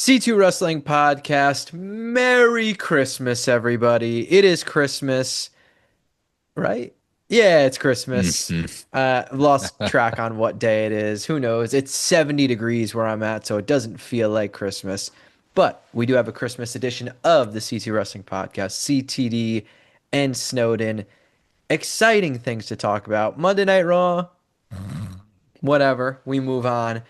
C2 Wrestling Podcast. Merry Christmas, everybody. It is Christmas, right? Yeah, it's Christmas. Mhm. Lost track on what day it is. Who knows? It's 70 degrees where I'm at, so it doesn't feel like Christmas. But we do have a Christmas edition of the C2 Wrestling Podcast, CTD and Snowden. Exciting things to talk about. Monday Night Raw, whatever. We move on.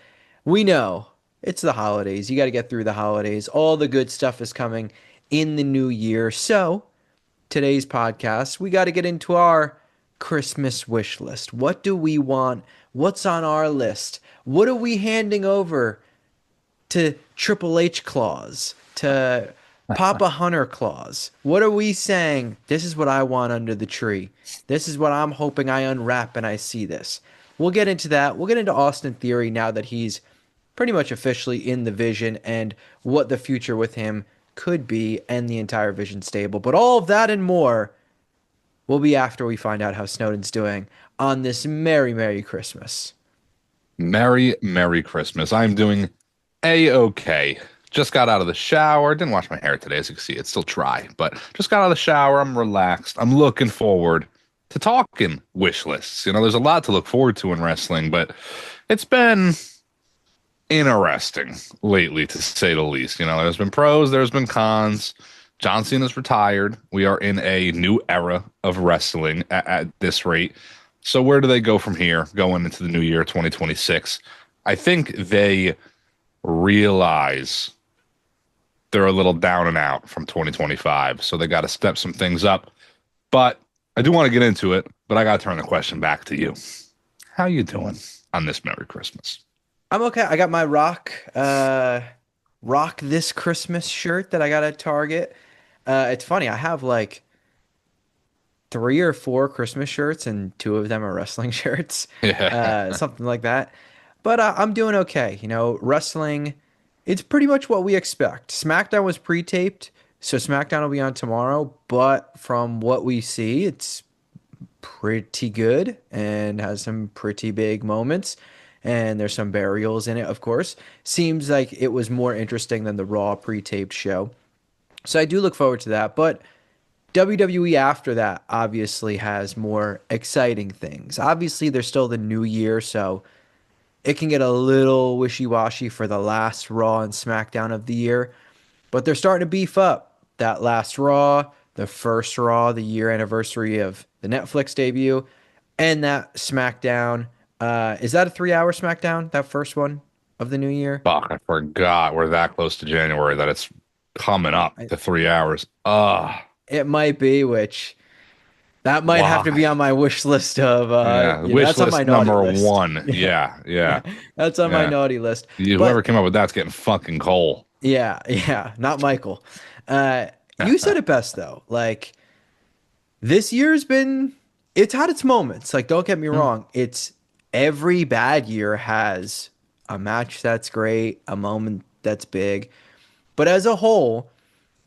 We know it's the holidays. You got to get through the holidays. All the good stuff is coming in the new year. So, today's podcast, we got to get into our Christmas wish list. What do we want? What's on our list? What are we handing over to Triple H Claus, to Papa Hunter Claus? What are we saying? This is what I want under the tree. This is what I'm hoping I unwrap and I see this. We'll get into that. We'll get into Austin Theory now that he's pretty much officially in the Vision and what the future with him could be and the entire Vision stable. But all of that and more will be after we find out how Snowden's doing on this Merry Christmas. Merry Christmas. I'm doing A-okay. Just got out of the shower. Didn't wash my hair today, as you can see. It's still dry, but just got out of the shower. I'm relaxed. I'm looking forward to talking wish lists. There's a lot to look forward to in wrestling, but it's been interesting lately, to say the least. There's been pros, there's been cons. John Cena's retired. We are in a new era of wrestling at this rate. So where do they go from here going into the new year, 2026? I think they realize they're a little down and out from 2025. So they got to step some things up. But I do want to get into it, but I got to turn the question back to you. How you doing on this Merry Christmas? I'm okay. I got my Rock This Christmas shirt that I got at Target. It's funny. I have like three or four Christmas shirts, and two of them are wrestling shirts, Yeah. something like that. But I'm doing okay. Wrestling, it's pretty much what we expect. SmackDown was pre-taped, so SmackDown will be on tomorrow. But from what we see, it's pretty good and has some pretty big moments. And there's some burials in it, of course. Seems like it was more interesting than the Raw pre-taped show. So I do look forward to that. But WWE after that obviously has more exciting things. Obviously, there's still the new year, so it can get a little wishy-washy for the last Raw and SmackDown of the year. But they're starting to beef up that last Raw, the first Raw, the year anniversary of the Netflix debut, and that SmackDown. Is that a 3-hour SmackDown? That first one of the new year? Fuck, I forgot we're that close to January that it's coming up I, to 3 hours. it might be, which that might have to be Why? on my wish list of Yeah, the wish that's on my list naughty number list. one. Yeah. Yeah, Yeah. yeah, That's on my yeah. naughty list. Whoever But came up with that's getting fucking coal. yeah, not Michael. You said it best though. Like this year's been it's had its moments. Like don't get me wrong. It's every bad year has a match that's great, a moment that's big. But as a whole,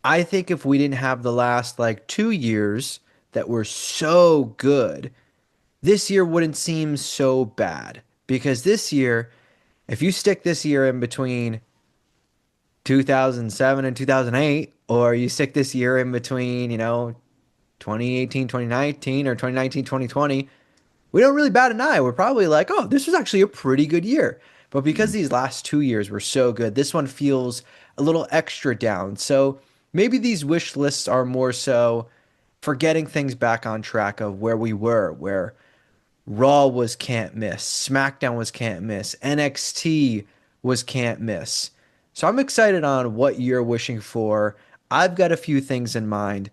I think if we didn't have the last like 2 years that were so good, this year wouldn't seem so bad. Because this year, if you stick this year in between 2007 and 2008, or you stick this year in between, 2018, 2019, or 2019, 2020, we don't really bat an eye. We're probably like, oh, this was actually a pretty good year. But because these last 2 years were so good, this one feels a little extra down. So maybe these wish lists are more so for getting things back on track of where we were, where Raw was can't miss, SmackDown was can't miss, NXT was can't miss. So I'm excited on what you're wishing for. I've got a few things in mind,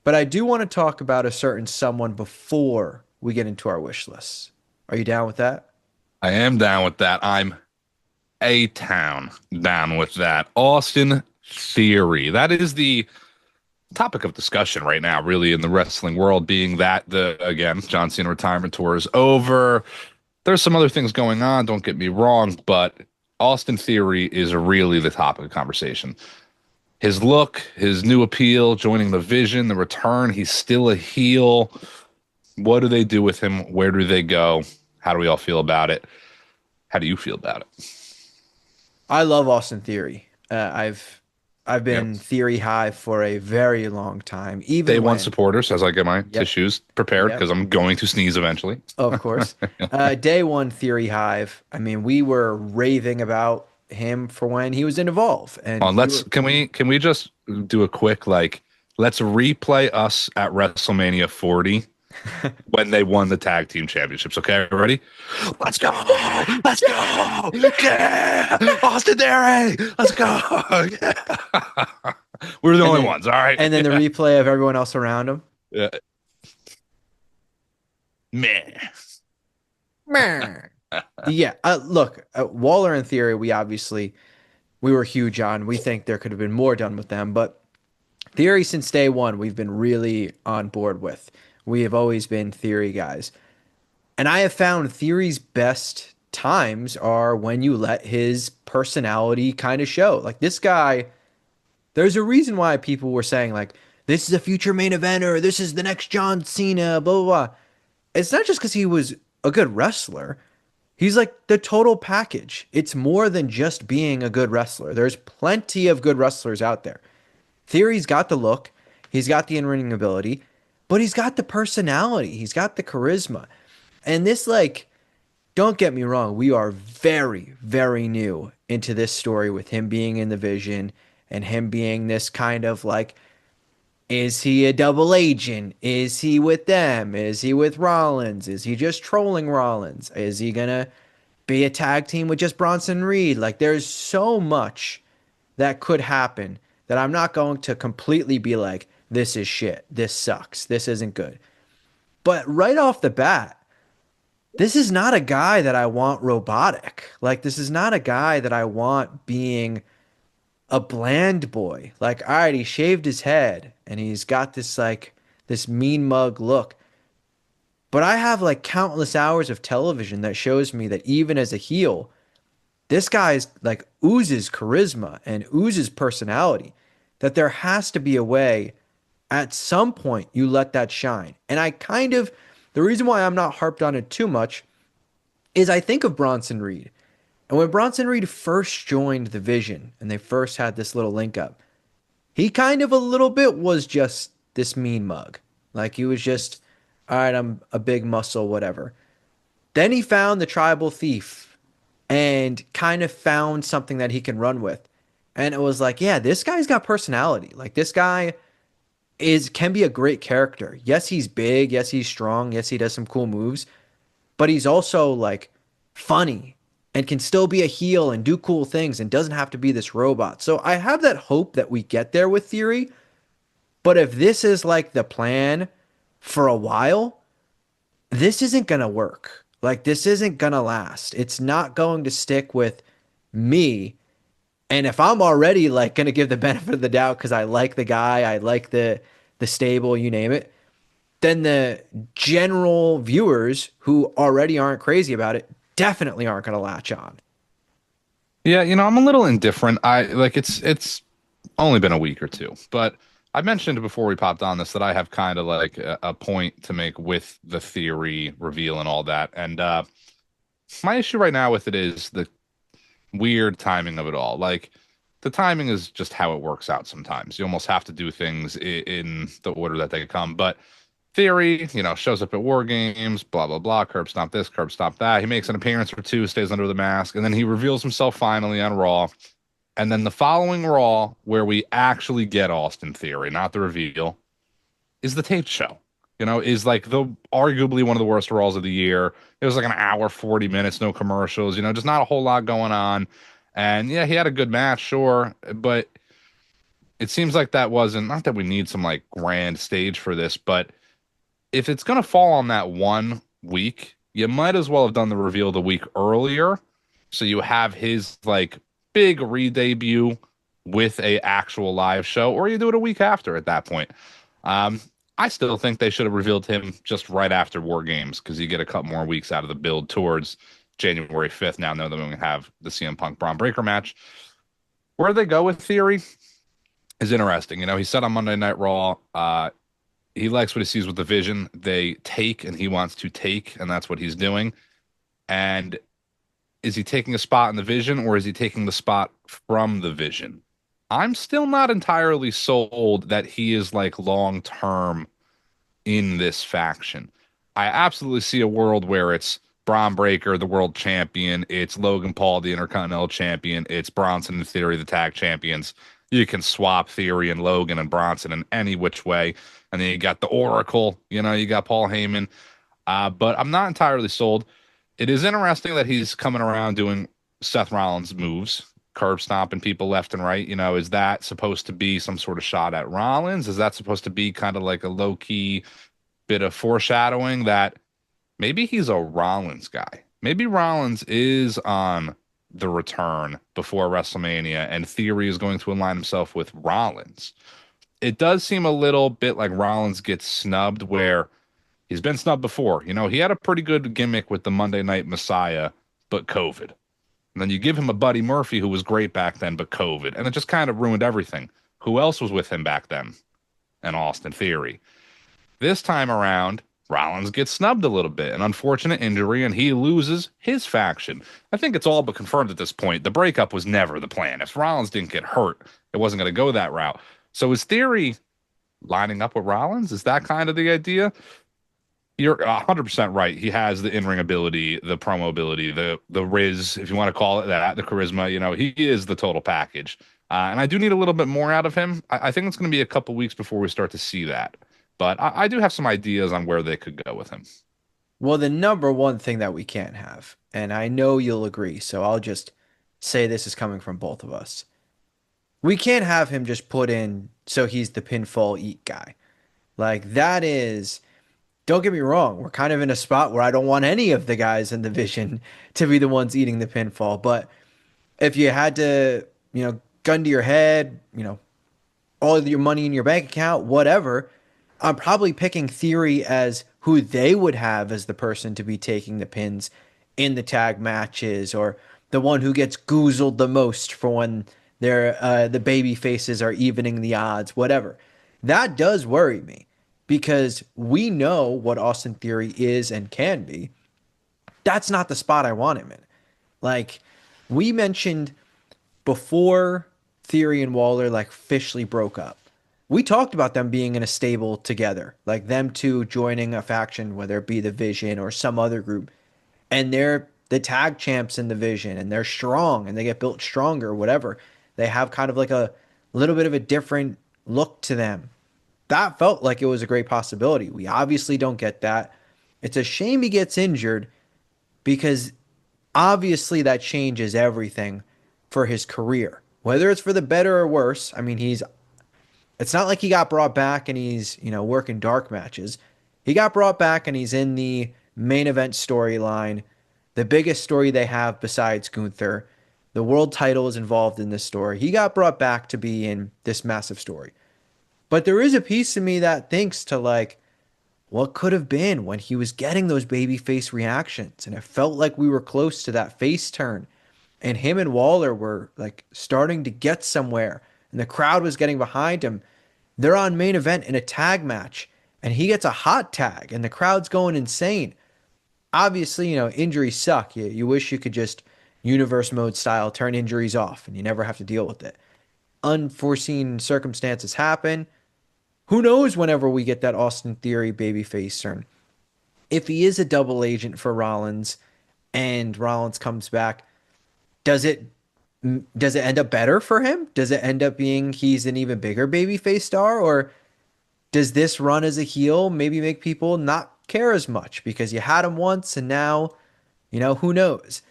but I do want to talk about a certain someone before we get into our wish lists. Are you down with that? I am down with that. I'm a town down with that. Austin Theory. That is the topic of discussion right now, really, in the wrestling world, being that again, John Cena retirement tour is over. There's some other things going on, don't get me wrong, but Austin Theory is really the topic of conversation. His look, his new appeal, joining the Vision, the return, he's still a heel. What do they do with him? Where do they go? How do we all feel about it? How do you feel about it? I love Austin Theory. I've Yep. been Theory Hive for a very long time. Day Even one when, supporters as I get my yep, tissues prepared yep, because I'm going to sneeze eventually. of course. Day one Theory Hive. I mean, we were raving about him for when he was in Evolve, and we Let's were. can we just do a quick like let's replay us at WrestleMania 40 when they won the tag team championships. Okay, ready? Let's go! Let's go! Yeah! Austin Theory! Let's go! Yeah. We're the and only then ones, all right? and then the replay of everyone else around him. Yeah. Man. Meh. Yeah, look, Waller and Theory, we were huge on. We think there could have been more done with them, but Theory since day one, we've been really on board with. We have always been Theory guys. And I have found Theory's best times are when you let his personality kind of show. Like this guy, there's a reason why people were saying like this is a future main eventer, this is the next John Cena, blah blah blah. It's not just because he was a good wrestler. He's like the total package. It's more than just being a good wrestler. There's plenty of good wrestlers out there. Theory's got the look, he's got the in-ring ability, but he's got the personality, he's got the charisma. And this, like, don't get me wrong, we are very, very new into this story with him being in the vision and him being this kind of like, is he a double agent? Is he with them? Is he with Rollins? Is he just trolling Rollins? Is he gonna be a tag team with just Bronson Reed? Like, there's so much that could happen that I'm not going to completely be like, this is shit. This sucks. This isn't good. But right off the bat, this is not a guy that I want robotic. Like, this is not a guy that I want being a bland boy. Like, all right, he shaved his head and he's got this, like, this mean mug look. But I have, like, countless hours of television that shows me that even as a heel, this guy's, like, oozes charisma and oozes personality. That there has to be a way at some point you let that shine. And I kind of, the reason why I'm not harped on it too much is I think of Bronson Reed. And when Bronson Reed first joined the Vision and they first had this little link up, he kind of a little bit was just this mean mug. Like he was just, all right, I'm a big muscle, whatever. Then he found the tribal thief and kind of found something that he can run with. And it was like, yeah, this guy's got personality. Like this guy is can be a great character. Yes, he's big, yes, he's strong, yes, he does some cool moves, but he's also like funny and can still be a heel and do cool things and doesn't have to be this robot. So I have that hope that we get there with Theory. But if this is like the plan for a while, this isn't going to work. Like, this isn't going to last. It's not going to stick with me. And if I'm already like going to give the benefit of the doubt because I like the guy, I like the stable, you name it, then the general viewers who already aren't crazy about it definitely aren't going to latch on. Yeah, I'm a little indifferent. I like it's only been a week or two, but I mentioned before we popped on this that I have kind of like a point to make with the theory reveal and all that. And my issue right now with it is the weird timing of it all. Like the timing is just how it works out sometimes. You almost have to do things in the order that they come. But Theory, shows up at War Games, blah, blah, blah, curb stomp this, curb stomp that. He makes an appearance or two, stays under the mask, and then he reveals himself finally on Raw. And then the following Raw, where we actually get Austin Theory, not the reveal, is the taped show. Is like the arguably one of the worst Raws of the year. It was like an hour, 40 minutes, no commercials, just not a whole lot going on. And yeah, he had a good match, sure, but it seems like that wasn't, not that we need some like grand stage for this, but if it's going to fall on that one week, you might as well have done the reveal the week earlier. So you have his like big re-debut with a actual live show, or you do it a week after at that point. I still think they should have revealed him just right after War Games because you get a couple more weeks out of the build towards January 5th. Now, that we have the CM Punk Braun Breaker match. Where they go with Theory is interesting. He said on Monday Night Raw, he likes what he sees with the Vision. They take and he wants to take, and that's what he's doing. And is he taking a spot in the Vision or is he taking the spot from the Vision? I'm still not entirely sold that he is like long term in this faction. I absolutely see a world where it's Braun Breaker, the world champion, it's Logan Paul, the Intercontinental champion, it's Bronson and Theory, the tag champions. You can swap Theory and Logan and Bronson in any which way. And then you got the Oracle, you got Paul Heyman. But I'm not entirely sold. It is interesting that he's coming around doing Seth Rollins moves, curb stomping people left and right. Is that supposed to be some sort of shot at Rollins? Is that supposed to be kind of like a low key bit of foreshadowing that maybe he's a Rollins guy? Maybe Rollins is on the return before WrestleMania, and Theory is going to align himself with Rollins. It does seem a little bit like Rollins gets snubbed where he's been snubbed before. He had a pretty good gimmick with the Monday Night Messiah, but COVID. And then you give him a Buddy Murphy who was great back then, but COVID. And it just kind of ruined everything. Who else was with him back then? And Austin Theory. This time around, Rollins gets snubbed a little bit, an unfortunate injury, and he loses his faction. I think it's all but confirmed at this point. The breakup was never the plan. If Rollins didn't get hurt, it wasn't going to go that route. So is Theory lining up with Rollins? Is that kind of the idea? You're 100% right. He has the in-ring ability, the promo ability, the riz, if you want to call it that, the charisma. He is the total package. And I do need a little bit more out of him. I think it's going to be a couple weeks before we start to see that. But I do have some ideas on where they could go with him. Well, the number one thing that we can't have, and I know you'll agree, so I'll just say this is coming from both of us. We can't have him just put in so he's the pinfall eat guy. Like, that is, don't get me wrong, we're kind of in a spot where I don't want any of the guys in the Vision to be the ones eating the pinfall. But if you had to, gun to your head, all of your money in your bank account, whatever, I'm probably picking Theory as who they would have as the person to be taking the pins in the tag matches, or the one who gets goozled the most for when the baby faces are evening the odds, whatever. That does worry me because we know what Austin Theory is and can be. That's not the spot I want him in. Like we mentioned before Theory and Waller like officially broke up. We talked about them being in a stable together, like them two joining a faction, whether it be the Vision or some other group, and they're the tag champs in the Vision, and they're strong, and they get built stronger, whatever. They have kind of like a little bit of a different look to them. That felt like it was a great possibility. We obviously don't get that. It's a shame he gets injured because obviously that changes everything for his career. Whether it's for the better or worse, I mean, it's not like he got brought back and he's, working dark matches. He got brought back and he's in the main event storyline, the biggest story they have besides Gunther. The world title is involved in this story. He got brought back to be in this massive story. But there is a piece of me that thinks to like, what could have been when he was getting those baby face reactions and it felt like we were close to that face turn and him and Waller were like starting to get somewhere and the crowd was getting behind him. They're on main event in a tag match and he gets a hot tag and the crowd's going insane. Obviously, injuries suck. You wish you could just universe mode style turn injuries off and you never have to deal with it. Unforeseen circumstances happen. Who knows whenever we get that Austin Theory babyface turn. If he is a double agent for Rollins and Rollins comes back, does it end up better for him? Does it end up being he's an even bigger babyface star? Or does this run as a heel maybe make people not care as much because you had him once and now, who knows?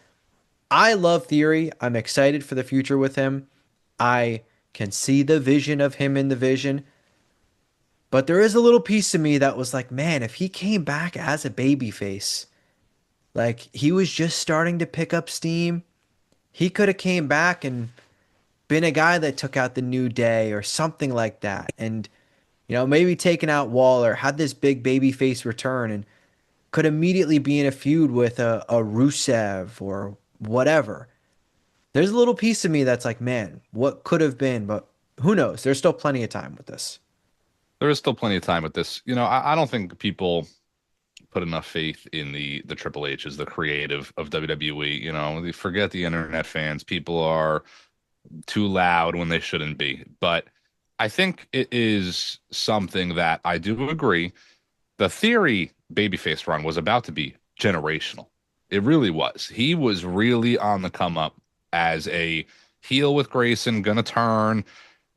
I love Theory. I'm excited for the future with him. I can see the vision of him in the Vision. But there is a little piece of me that was like, man, if he came back as a babyface, like he was just starting to pick up steam, he could have came back and been a guy that took out the New Day or something like that. And, maybe taken out Waller, had this big babyface return and could immediately be in a feud with a Rusev or whatever. There's a little piece of me that's like, man, what could have been, but who knows? There's still plenty of time with this. There is still plenty of time with this. I don't think people put enough faith in the Triple H's, the creative of WWE. They forget the internet fans. People are too loud when they shouldn't be. But I think it is something that I do agree. The Theory babyface run was about to be generational. It really was. He was really on the come up as a heel with Grayson, gonna turn.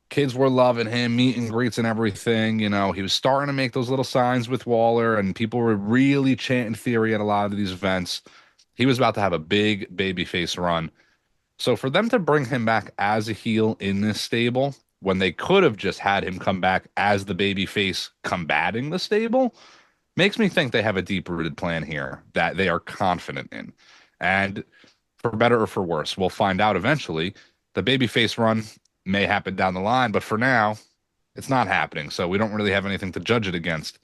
Kids were loving him, meet and greets and everything. He was starting to make those little signs with Waller, and people were really chanting Theory at a lot of these events. He was about to have a big babyface run. So for them to bring him back as a heel in this stable, when they could have just had him come back as the babyface combating the stable, makes me think they have a deep-rooted plan here that they are confident in. And for better or for worse, we'll find out eventually. The babyface run may happen down the line, but for now, it's not happening. So we don't really have anything to judge it against.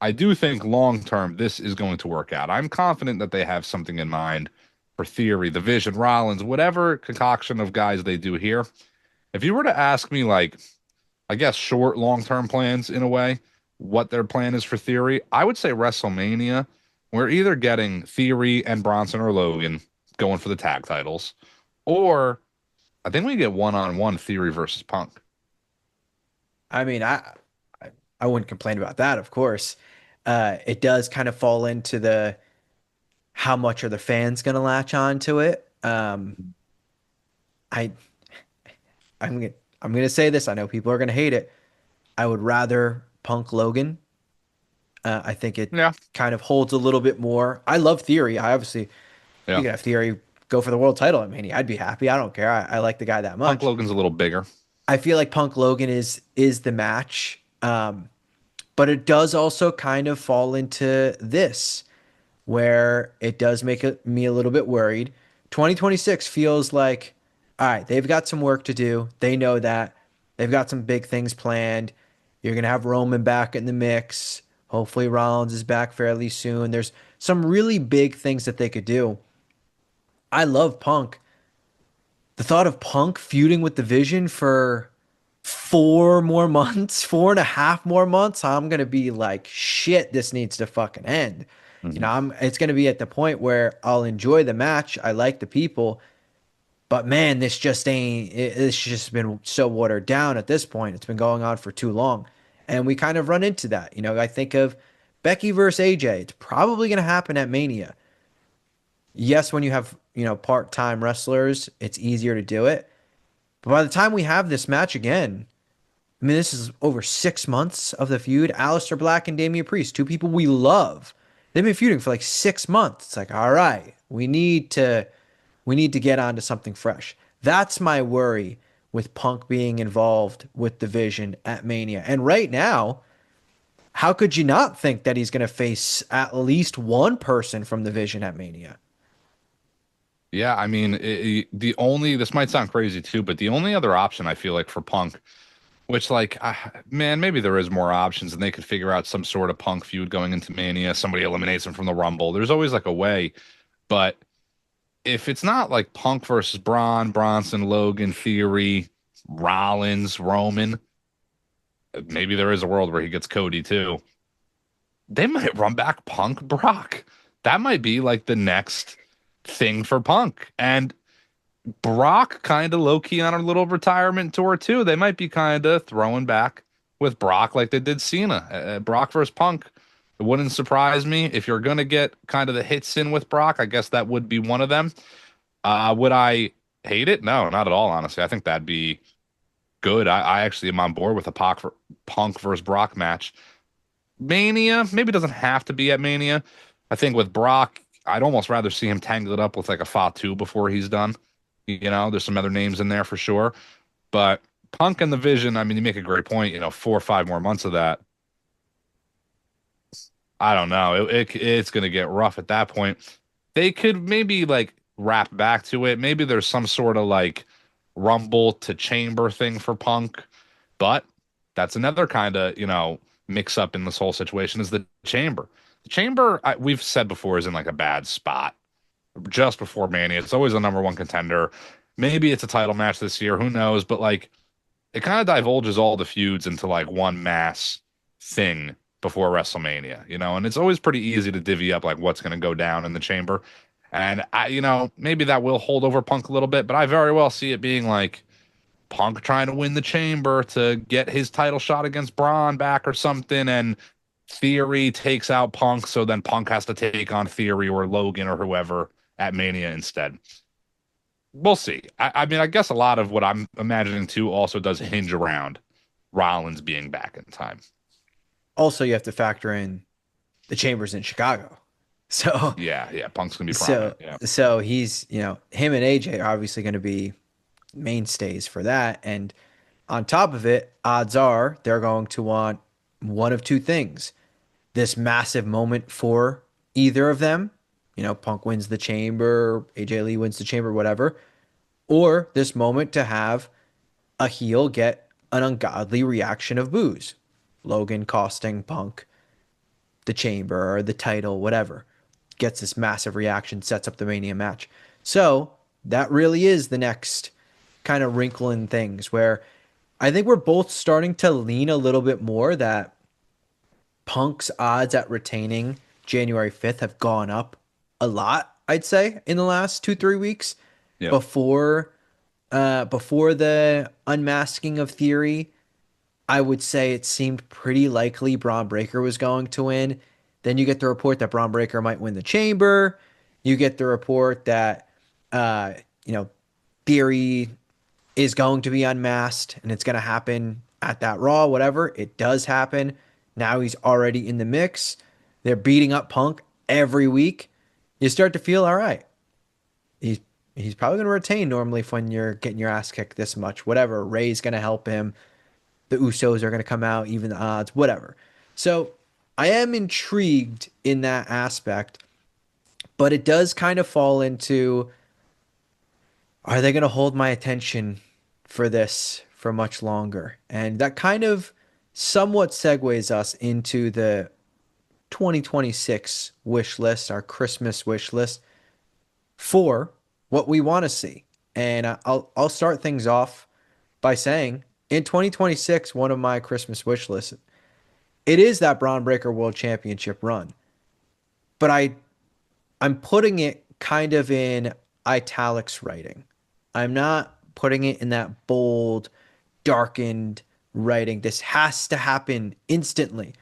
I do think long term this is going to work out. I'm confident that they have something in mind for Theory, the Vision, Rollins, whatever concoction of guys they do here. If you were to ask me, like, I guess short, long term plans in a way, what their plan is for Theory, I would say WrestleMania. We're either getting Theory and Bronson or Logan going for the tag titles, or I think we get one-on-one Theory versus Punk. I mean, I I wouldn't complain about that, of course. It does kind of fall into the how much are the fans going to latch on to it. I I'm gonna I'm gonna say this. I know people are gonna hate it. I would rather Punk Logan. I think it Yeah, kind of holds a little bit more. I love Theory. I obviously, you yeah. could have Theory go for the world title. I mean, I'd be happy. I don't care. I like the guy that Punk much. Logan's a little bigger. I feel like Punk Logan is the match. But it does also kind of fall into this where it does make me a little bit worried. 2026 feels like, all right, they've got some work to do. They know that. They've got some big things planned. You're going to have Roman back in the mix. Hopefully, Rollins is back fairly soon. There's some really big things that they could do. I love Punk. The thought of Punk feuding with the Vision for 4 more months, 4.5 more months, I'm gonna be like, shit, this needs to fucking end. Mhm. It's gonna be at the point where I'll enjoy the match. I like the people, but man, this just ain't. It's just been so watered down at this point. It's been going on for too long, and we kind of run into that. I think of Becky versus AJ. It's probably gonna happen at Mania. Yes, when you have part-time wrestlers, it's easier to do it. But by the time we have this match again, I mean, this is over 6 months of the feud. Aleister Black and Damian Priest, two people we love. They've been feuding for like 6 months. It's like, all right, we need to get onto something fresh. That's my worry with Punk being involved with Division at Mania. And right now, how could you not think that he's going to face at least one person from the Vision at Mania? Yeah, I mean, this might sound crazy too, but the only other option I feel like for Punk, which like, man, maybe there is more options and they could figure out some sort of Punk feud going into Mania. Somebody eliminates him from the Rumble. There's always like a way, but if it's not like Punk versus Braun, Bronson, Logan, Theory, Rollins, Roman, maybe there is a world where he gets Cody too. They might run back Punk Brock. That might be like the next thing for Punk. And Brock kind of low key on a little retirement tour too. They might be kind of throwing back with Brock like they did Cena. Brock versus Punk. It wouldn't surprise me if you're gonna get kind of the hits in with Brock. I guess that would be one of them. Would I hate it? No, not at all. Honestly, I think that'd be good. I actually am on board with a Punk versus Brock match. Mania maybe doesn't have to be at Mania. I think with Brock, I'd almost rather see him tangle it up with like a Fatu before he's done. There's some other names in there for sure. But Punk and the Vision, I mean, you make a great point. 4 or 5 more months of that. I don't know. It's going to get rough at that point. They could maybe like wrap back to it. Maybe there's some sort of like Rumble to Chamber thing for Punk. But that's another kind of, mix up in this whole situation is the Chamber. The Chamber, we've said before, is in like a bad spot just before Mania. It's always a number one contender. Maybe it's a title match this year. Who knows? But like, it kind of divulges all the feuds into like one mass thing before WrestleMania, and it's always pretty easy to divvy up like what's going to go down in the Chamber. And maybe that will hold over Punk a little bit, but I very well see it being like Punk trying to win the chamber to get his title shot against Braun back or something, and Theory takes out Punk, so then Punk has to take on Theory or Logan or whoever at Mania instead. We'll see. I mean, I guess a lot of what I'm imagining too also does hinge around Rollins being back in time. Also, you have to factor in the Chambers in Chicago. So, Yeah, yeah, Punk's gonna be so, prominent. Yeah, so he's, him and AJ are obviously going to be mainstays for that. And on top of it, odds are they're going to want one of two things: this massive moment for either of them. Punk wins the chamber, AJ Lee wins the chamber, whatever. Or this moment to have a heel get an ungodly reaction of boos. Logan costing Punk the chamber or the title, whatever. Gets this massive reaction, sets up the Mania match. So that really is the next kind of wrinkle in things where I think we're both starting to lean a little bit more that Punk's odds at retaining January 5th have gone up a lot, I'd say, in the last 2, 3 weeks yeah, before before the unmasking of Theory. I would say it seemed pretty likely Braun Breaker was going to win. Then you get the report that Braun Breaker might win the chamber. You get the report that uh, you know Theory is going to be unmasked and it's going to happen at that Raw, whatever. It does happen. Now he's already in the mix. They're beating up Punk every week. You start to feel all right. He's he's probably going to retain normally when you're getting your ass kicked this much. Whatever. Ray's going to help him. The Usos are going to come out, even the odds, whatever. So I am intrigued in that aspect, but it does kind of fall into, are they going to hold my attention for this for much longer? And that kind of somewhat segues us into the 2026 wish list, our Christmas wish list for what we want to see. And I'll start things off by saying in 2026, one of my Christmas wish lists, it is that Braun Breaker World Championship run. But I'm putting it kind of in italics writing. I'm not putting it in that bold, darkened writing. This has to happen instantly.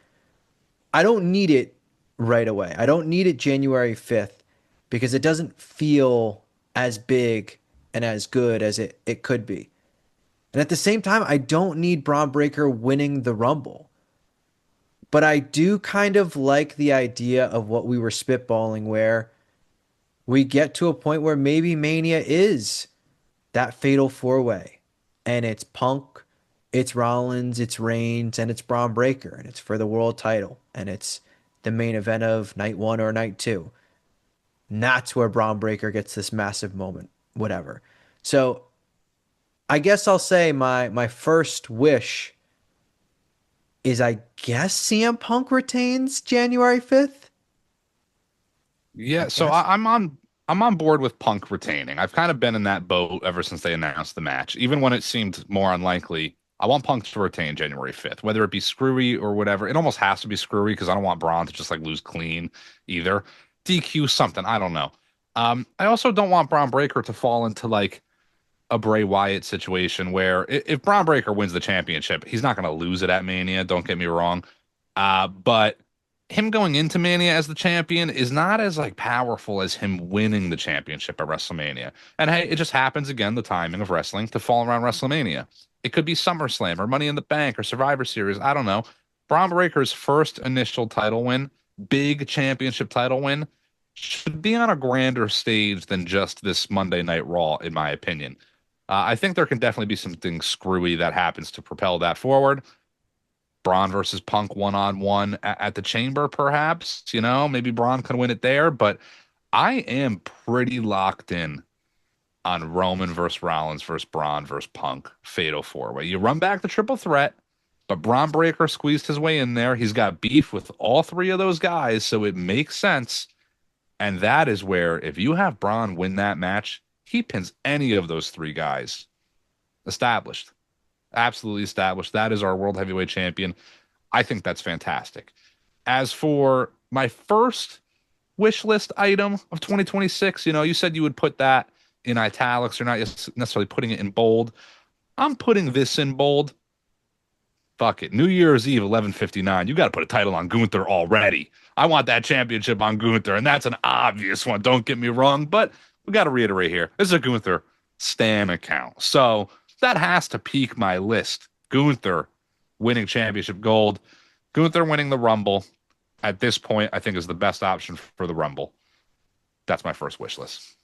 I don't need it right away. I don't need it January 5th because it doesn't feel as big and as good as it could be. And at the same time, I don't need Braun Breaker winning the Rumble. But I do kind of like the idea of what we were spitballing, where we get to a point where maybe Mania is that fatal four way. And it's Punk, it's Rollins, it's Reigns, and it's Braun Breaker. And it's for the world title. And it's the main event of night one or night two. And that's where Braun Breaker gets this massive moment, whatever. So I guess I'll say my first wish is, I guess, CM Punk retains January 5th. I yeah. So guess. I'm on board with Punk retaining. I've kind of been in that boat ever since they announced the match, even when it seemed more unlikely. I want Punk to retain January 5th, whether it be screwy or whatever. It almost has to be screwy because I don't want Braun to just like lose clean either. DQ something, I don't know. I also don't want Braun Breaker to fall into like a Bray Wyatt situation where if Braun Breaker wins the championship, he's not going to lose it at Mania. Don't get me wrong. But him going into Mania as the champion is not as like powerful as him winning the championship at WrestleMania. And hey, it just happens again, the timing of wrestling to fall around WrestleMania. It could be SummerSlam or Money in the Bank or Survivor Series. I don't know. Braun Breaker's first initial title win, big championship title win, should be on a grander stage than just this Monday Night Raw, in my opinion. I think there can definitely be something screwy that happens to propel that forward. Braun versus Punk one-on-one at the Chamber, perhaps. Maybe Braun can win it there. But I am pretty locked in on Roman versus Rollins versus Braun versus Punk fatal four-way. You run back the triple threat, but Braun Breaker squeezed his way in there. He's got beef with all three of those guys, so it makes sense. And that is where, if you have Braun win that match, he pins any of those three guys. Established. Absolutely established. That is our world heavyweight champion. I think that's fantastic. As for my first wish list item of 2026, you said you would put that in italics. You're not necessarily putting it in bold. I'm putting this in bold. Fuck it. New Year's Eve, 11:59. You got to put a title on Gunther already. I want that championship on Gunther, and that's an obvious one. Don't get me wrong, but we got to reiterate here. This is a Gunther Stan account. So that has to peak my list. Gunther winning championship gold. Gunther winning the Rumble at this point, I think is the best option for the Rumble. That's my first wish list.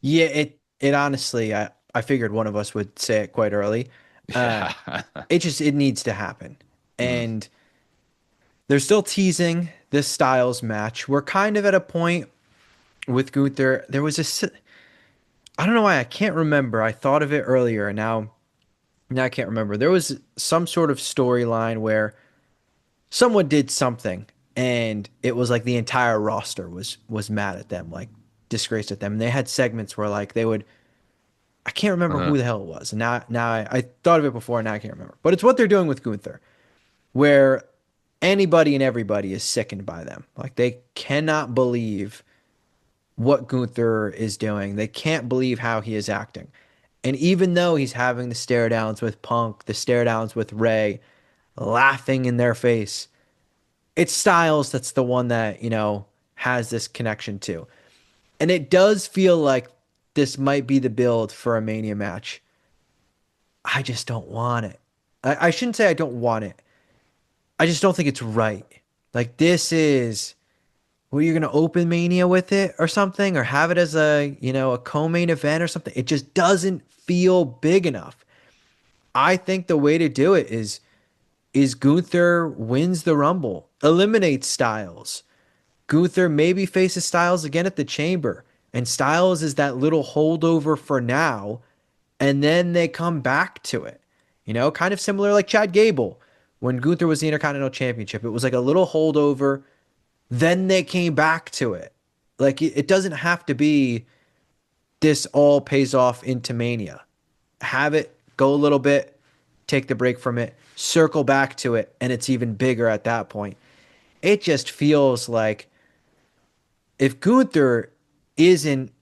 Yeah, it honestly, I figured one of us would say it quite early. Uh, Yeah. it needs to happen, Mm, and they're still teasing this Styles match. We're kind of at a point with Gunther. There was I don't know why I can't remember. I thought of it earlier, and now I can't remember. There was some sort of storyline where someone did something, and it was like the entire roster was mad at them, like disgraced at them. And they had segments where like they would I can't remember uh-huh. who the hell it was. And now I thought of it before, and now I can't remember. But it's what they're doing with Gunther, where anybody and everybody is sickened by them. Like they cannot believe what Gunther is doing. They can't believe how he is acting. And even though he's having the stare downs with Punk, the stare downs with Ray, laughing in their face, it's Styles that's the one that, has this connection to. And it does feel like this might be the build for a Mania match. I just don't want it. I shouldn't say I don't want it. I just don't think it's right. Like this is were you gonna open Mania with it or something, or have it as a co-main event or something? It just doesn't feel big enough. I think the way to do it is Gunther wins the Rumble, eliminates Styles. Gunther maybe faces Styles again at the Chamber, and Styles is that little holdover for now, and then they come back to it. Kind of similar like Chad Gable when Gunther was the Intercontinental Championship. It was like a little holdover, then they came back to it. Like it doesn't have to be this all pays off into Mania. Have it go a little bit, take the break from it, circle back to it, and it's even bigger at that point. It just feels like if Gunther isn't,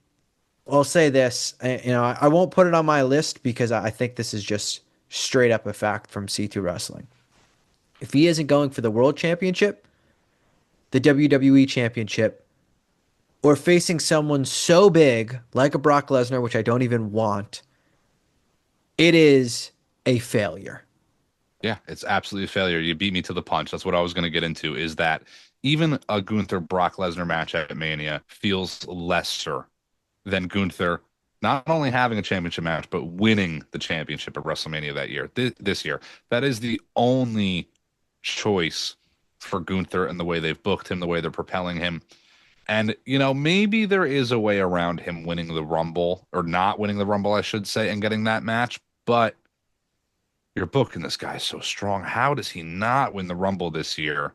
I'll say this, I won't put it on my list because I think this is just straight up a fact from C2 Wrestling. If he isn't going for the World Championship, the WWE Championship, or facing someone so big like a Brock Lesnar, which I don't even want, it is a failure. Yeah, it's absolutely a failure. You beat me to the punch. That's what I was going to get into is that even a Gunther Brock Lesnar match at Mania feels lesser than Gunther not only having a championship match, but winning the championship at WrestleMania that year, this year. That is the only choice for Gunther and the way they've booked him, the way they're propelling him. And, maybe there is a way around him winning the Rumble or not winning the Rumble, I should say, and getting that match. But you're booking this guy so strong. How does he not win the Rumble this year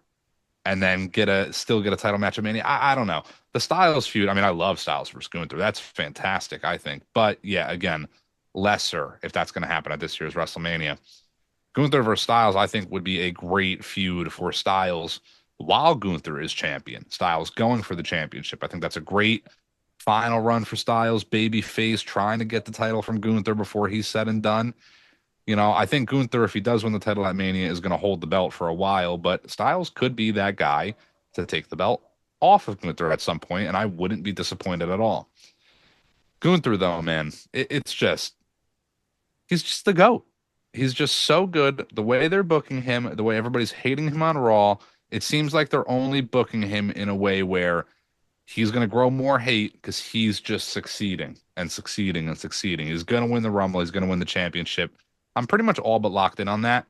and then still get a title match at Mania? I don't know. The Styles feud, I mean, I love Styles versus Gunther. That's fantastic, I think. But yeah, again, lesser if that's going to happen at this year's WrestleMania. Gunther versus Styles, I think, would be a great feud for Styles while Gunther is champion. Styles going for the championship. I think that's a great final run for Styles, baby face, trying to get the title from Gunther before he's said and done. I think Gunther, if he does win the title at Mania, is going to hold the belt for a while, but Styles could be that guy to take the belt off of Gunther at some point, and I wouldn't be disappointed at all. Gunther, though, man, he's just the GOAT. He's just so good. The way they're booking him, the way everybody's hating him on Raw, it seems like they're only booking him in a way where he's going to grow more hate because he's just succeeding and succeeding and succeeding. He's going to win the Rumble. He's going to win the championship. I'm pretty much all but locked in on that.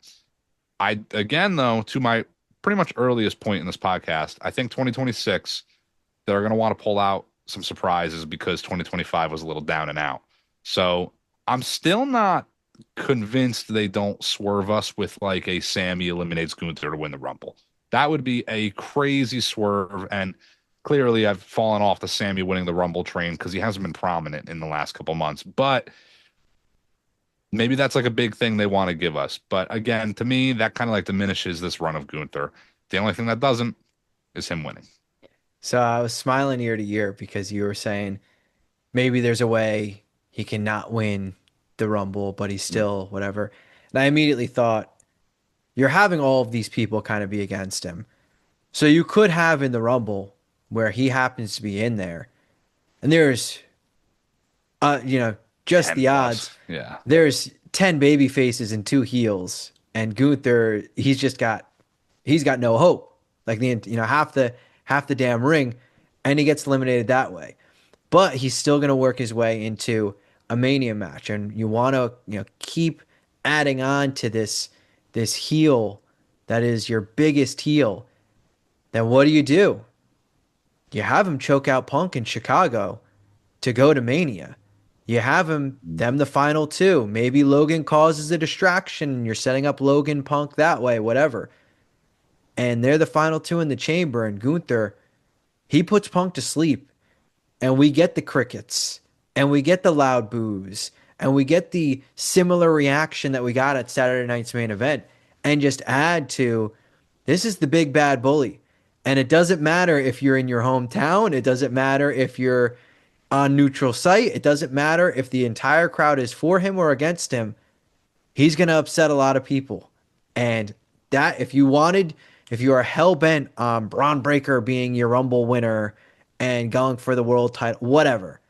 Again, though, to my pretty much earliest point in this podcast, I think 2026, they're going to want to pull out some surprises because 2025 was a little down and out. So I'm still not convinced they don't swerve us with like a Sammy eliminates Gunther to win the Rumble. That would be a crazy swerve. And clearly, I've fallen off the Sammy winning the Rumble train because he hasn't been prominent in the last couple months. But maybe that's like a big thing they want to give us. But again, to me, that kind of like diminishes this run of Gunther. The only thing that doesn't is him winning. So I was smiling ear to ear because you were saying maybe there's a way he cannot win the Rumble, but he's still whatever. And I immediately thought, you're having all of these people kind of be against him. So you could have in the Rumble where he happens to be in there, and there's, you know, just 10 the odds. plus. Yeah. There's 10 baby faces and two heels, and Gunther, he's got no hope. Like half the damn ring, and he gets eliminated that way. But he's still gonna work his way into a Mania match, and you want to keep adding on to this heel that is your biggest heel. Then what do? You have him choke out Punk in Chicago to go to Mania. You have them the final two. Maybe Logan causes a distraction. You're setting up Logan Punk that way, whatever. And they're the final two in the chamber. And Gunther, he puts Punk to sleep. And we get the crickets. And we get the loud boos. And we get the similar reaction that we got at Saturday night's main event. And just add to this is the big bad bully. And it doesn't matter if you're in your hometown. It doesn't matter if you're on neutral site. It doesn't matter if the entire crowd is for him or against him. He's going to upset a lot of people. And that, if you are hell bent on Braun Breaker being your Rumble winner and going for the world title, whatever,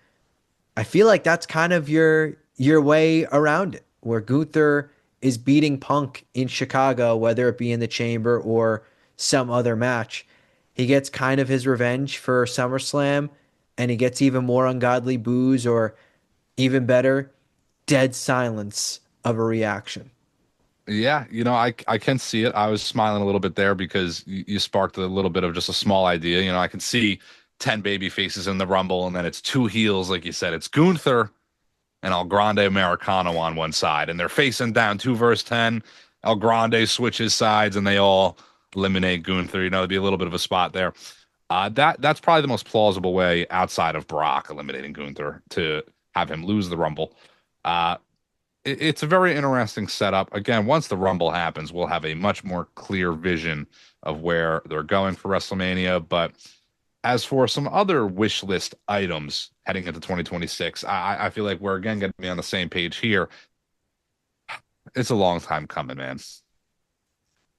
I feel like that's kind of your way around it, where Gunther is beating Punk in Chicago, whether it be in the Chamber or some other match. He gets kind of his revenge for SummerSlam, and he gets even more ungodly boos, or even better, dead silence of a reaction. Yeah, I can see it. I was smiling a little bit there because you sparked a little bit of just a small idea. I can see 10 baby faces in the Rumble, and then it's two heels, like you said. It's Gunther and El Grande Americano on one side, and they're facing down 2 versus 10. El Grande switches sides, and they all eliminate Gunther. There'd be a little bit of a spot there. That's probably the most plausible way outside of Brock eliminating Gunther to have him lose the Rumble. Uh, it's a very interesting setup. Again, once the Rumble happens, we'll have a much more clear vision of where they're going for WrestleMania. But as for some other wish list items heading into 2026, I feel like we're again going to be on the same page here. It's a long time coming, man.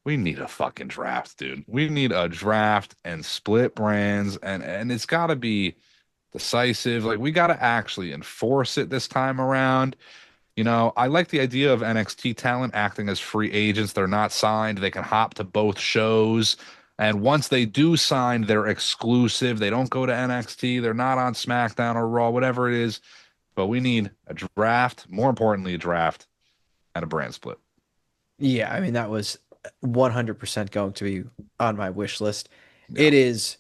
We need a fucking draft, dude. We need a draft and split brands, and it's got to be decisive. Like we got to actually enforce it this time around. I like the idea of NXT talent acting as free agents. They're not signed. They can hop to both shows. And once they do sign, they're exclusive. They don't go to NXT. They're not on SmackDown or Raw, whatever it is. But we need a draft, more importantly, a draft and a brand split. Yeah, I mean, that was 100% going to be on my wish list. Yeah. It is,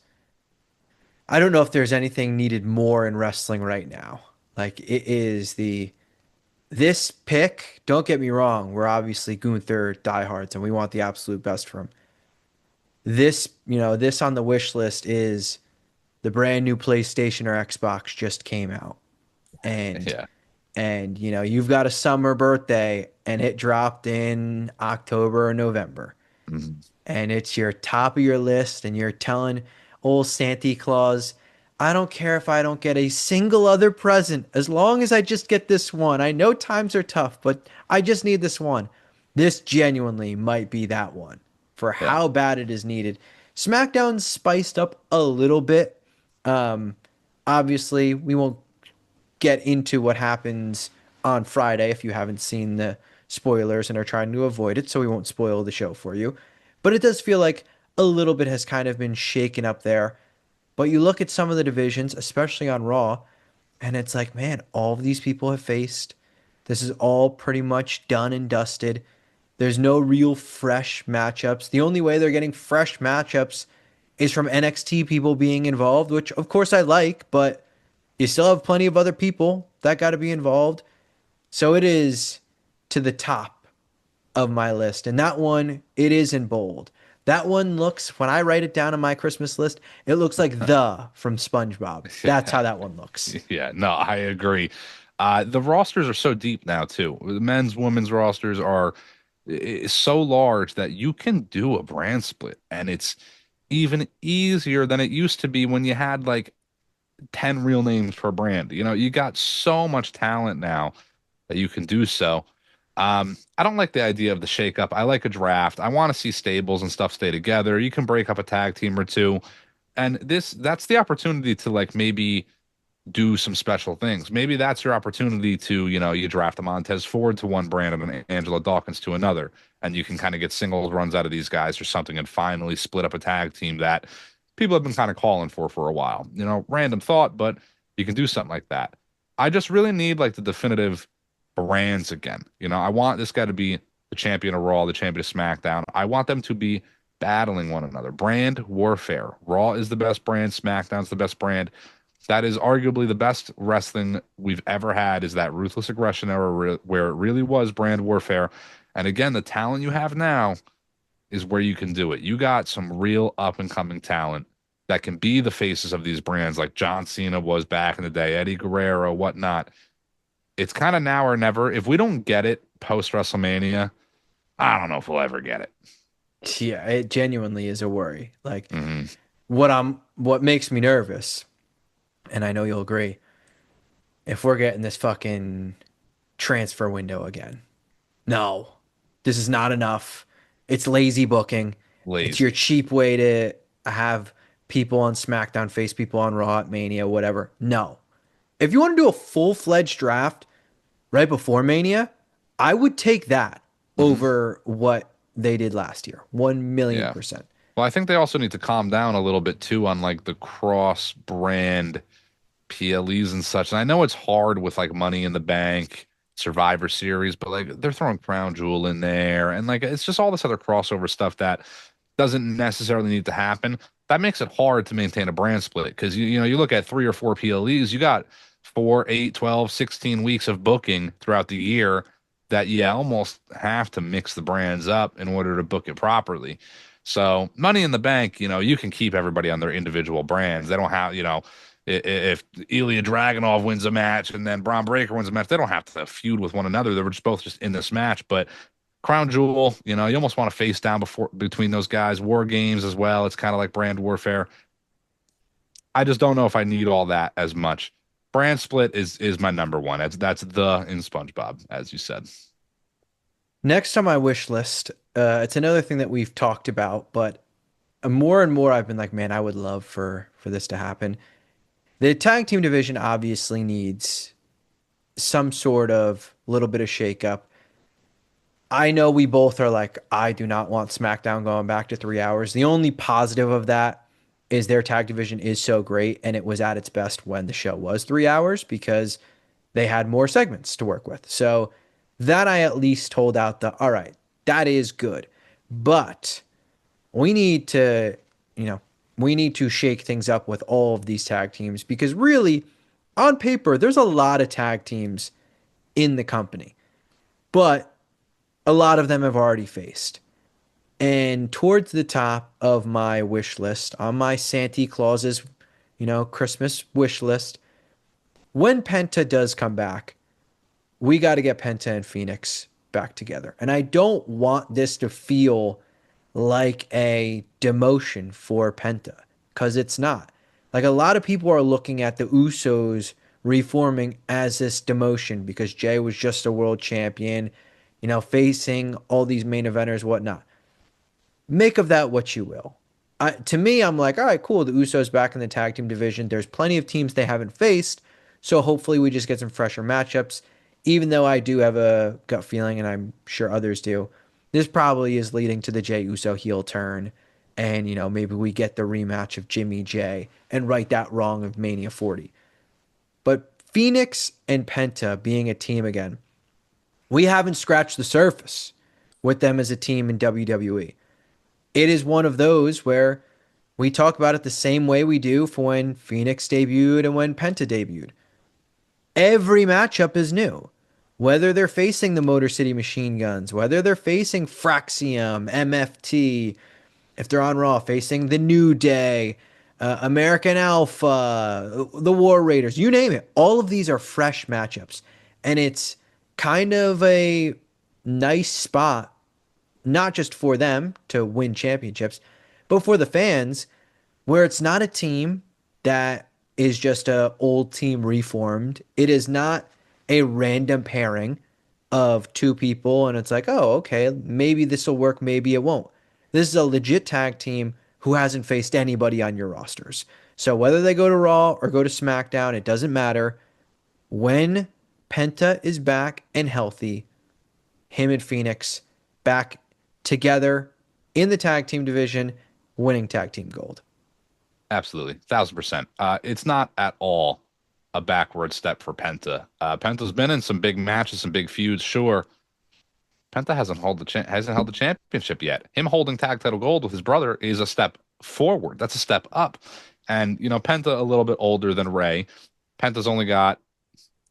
I don't know if there's anything needed more in wrestling right now. Like, it is this pick, don't get me wrong, we're obviously Gunther diehards and we want the absolute best for him. This on the wish list is the brand new PlayStation or Xbox just came out. And Yeah. you've got a summer birthday and it dropped in October or November. Mhm. And it's your top of your list and you're telling old Santa Claus, I don't care if I don't get a single other present as long as I just get this one. I know times are tough, but I just need this one. This genuinely might be that one for Yeah. how bad it is needed. SmackDown's spiced up a little bit. Um, Obviously, we won't get into what happens on Friday if you haven't seen the spoilers and are trying to avoid it, so we won't spoil the show for you. But it does feel like a little bit has kind of been shaken up there. But you look at some of the divisions, especially on Raw, and it's like, man, all of these people have faced. This is all pretty much done and dusted. There's no real fresh matchups. The only way they're getting fresh matchups is from NXT people being involved, which of course I like, but you still have plenty of other people that got to be involved. So it is to the top of my list. And that one, it is in bold. That one looks, when I write it down on my Christmas list, it looks like the from SpongeBob. That's how that one looks. Yeah, no, I agree. The rosters are so deep now too. The men's, women's rosters are so large that you can do a brand split, and it's even easier than it used to be when you had like 10 real names per brand. You got so much talent now that you can do so. I don't like the idea of the shakeup. I like a draft. I want to see stables and stuff stay together. You can break up a tag team or two, and that's the opportunity to like maybe do some special things. Maybe that's your opportunity to, you draft a Montez Ford to one brand and an Angela Dawkins to another, and you can kind of get singles runs out of these guys or something and finally split up a tag team that people have been kind of calling for a while. Random thought, but you can do something like that. I just really need like the definitive brands again. I want this guy to be the champion of Raw, the champion of SmackDown. I want them to be battling one another. Brand warfare. Raw is the best brand, SmackDown's the best brand. That is arguably the best wrestling we've ever had, is that ruthless aggression era where it really was brand warfare. And again, the talent you have now is where you can do it. You got some real up and coming talent that can be the faces of these brands like John Cena was back in the day, Eddie Guerrero, whatnot. It's kind of now or never. If we don't get it post WrestleMania, I don't know if we'll ever get it. Yeah, it genuinely is a worry. Like Hmm. what makes me nervous, and I know you'll agree, if we're getting this fucking transfer window again. No, this is not enough. It's lazy booking. It's your Lazy. cheap way to have people on SmackDown face people on Raw at Mania, whatever. No. If you want to do a full-fledged draft right before Mania, I would take that Hmm. over what they did last year. 1 million Yeah. percent. Well, I think they also need to calm down a little bit too on like the cross brand PLEs and such. And I know it's hard with like Money in the Bank, Survivor Series, but like they're throwing Crown Jewel in there, and like it's just all this other crossover stuff that doesn't necessarily need to happen. That makes it hard to maintain a brand split because you look at 3 or 4 PLEs, you got 4, 8, 12, 16 weeks of booking throughout the year that you almost have to mix the brands up in order to book it properly. So Money in the Bank, you can keep everybody on their individual brands. They don't have, if Ilya Dragunov wins a match and then Braun Breaker wins a match, they don't have to feud with one another. They were just both just in this match. But Crown Jewel, you almost want to face down between those guys. War Games as well. It's kind of like brand warfare. I just don't know if I need all that as much. Brand split is my number one. That's the in SpongeBob, as you said. Next on my wish list, it's another thing that we've talked about, but more and more I've been like, man, I would love for this to happen. The tag team division obviously needs some sort of little bit of shakeup. I know we both are like, I do not want SmackDown going back to 3 hours. The only positive of that is their tag division is so great, and it was at its best when the show was 3 hours because they had more segments to work with. So that I at least hold out the, all right, that is good. But we need to, you know, we need to shake things up with all of these tag teams because really, on paper, there's a lot of tag teams in the company, but a lot of them have already faced. And towards the top of my wish list, on my Santa Claus's, Christmas wish list, when Penta does come back, we got to get Penta and Phoenix back together. And I don't want this to feel like a demotion for Penta because it's not. Like a lot of people are looking at the Usos reforming as this demotion because Jay was just a world champion, facing all these main eventers, whatnot. Make of that what you will. To me, I'm like, all right, cool. The Usos back in the tag team division. There's plenty of teams they haven't faced, so hopefully we just get some fresher matchups. Even though I do have a gut feeling, and I'm sure others do, this probably is leading to the Jey Uso heel turn, and maybe we get the rematch of Jimmy Jay and right that wrong of Mania 40. But Phoenix and Penta being a team again, we haven't scratched the surface with them as a team in WWE. It is one of those where we talk about it the same way we do for when Phoenix debuted and when Penta debuted. Every matchup is new. Whether they're facing the Motor City Machine Guns, whether they're facing Fraxium, MFT, if they're on Raw, facing the New Day, American Alpha, the War Raiders, you name it. All of these are fresh matchups. And it's kind of a nice spot not just for them to win championships, but for the fans, where it's not a team that is just a old team reformed. It is not a random pairing of two people, and it's like, oh, okay, maybe this will work, maybe it won't. This is a legit tag team who hasn't faced anybody on your rosters. So whether they go to Raw or go to SmackDown, it doesn't matter. When Penta is back and healthy, him and Phoenix back together in the tag team division, winning tag team gold. Absolutely, 1,000%. It's not at all a backward step for Penta. Penta's been in some big matches, some big feuds, sure. Penta hasn't held the championship yet. Him holding tag title gold with his brother is a step forward. That's a step up. And Penta a little bit older than Ray. Penta's only got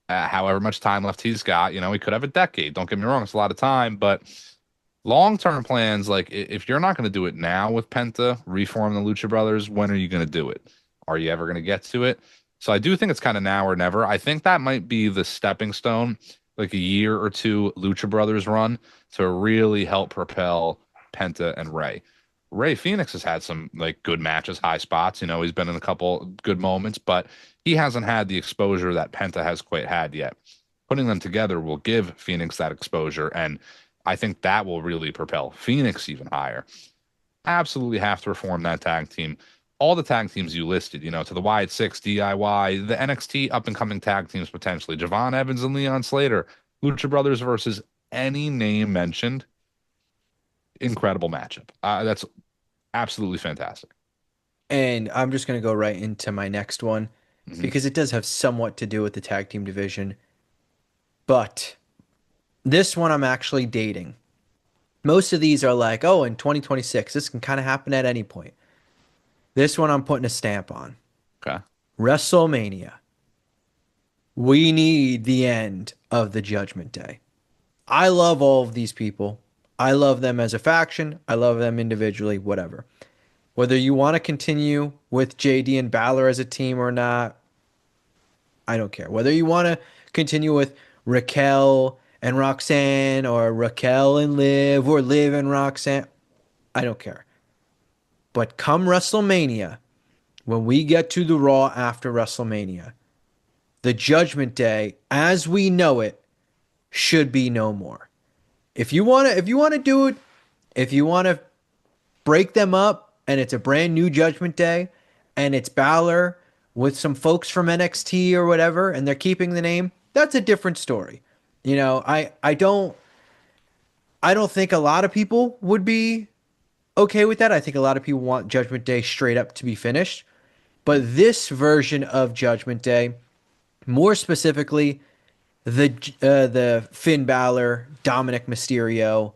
however much time left he's got. He could have a decade. Don't get me wrong, it's a lot of time, but long-term plans, like if you're not going to do it now with Penta, reform the Lucha Brothers, when are you going to do it? Are you ever going to get to it? So I do think it's kind of now or never. I think that might be the stepping stone, like a year or two Lucha Brothers run to really help propel Penta and Ray. Ray Phoenix has had some like good matches, high spots. He's been in a couple good moments, but he hasn't had the exposure that Penta has quite had yet. Putting them together will give Phoenix that exposure, and I think that will really propel Phoenix even higher. Absolutely have to reform that tag team. All the tag teams you listed, to the Wyatt Six, DIY, the NXT up and coming tag teams potentially, Javon Evans and Leon Slater, Lucha Brothers versus any name mentioned. Incredible matchup. That's absolutely fantastic. And I'm just going to go right into my next one Hmm. because it does have somewhat to do with the tag team division. But this one I'm actually dating. Most of these are like, oh, in 2026, this can kind of happen at any point. This one I'm putting a stamp on. Okay. WrestleMania. We need the end of the Judgment Day. I love all of these people. I love them as a faction. I love them individually, whatever. Whether you want to continue with JD and Balor as a team or not, I don't care. Whether you want to continue with Raquel and Roxanne or Raquel and Liv or Liv and Roxanne, I don't care. But come WrestleMania, when we get to the Raw after WrestleMania, the Judgment Day, as we know it, should be no more. If you want to do it, if you want to break them up and it's a brand new Judgment Day and it's Balor with some folks from NXT or whatever and they're keeping the name, that's a different story. I don't think a lot of people would be okay with that. I think a lot of people want Judgment Day straight up to be finished. But this version of Judgment Day, more specifically, the Finn Balor, Dominic Mysterio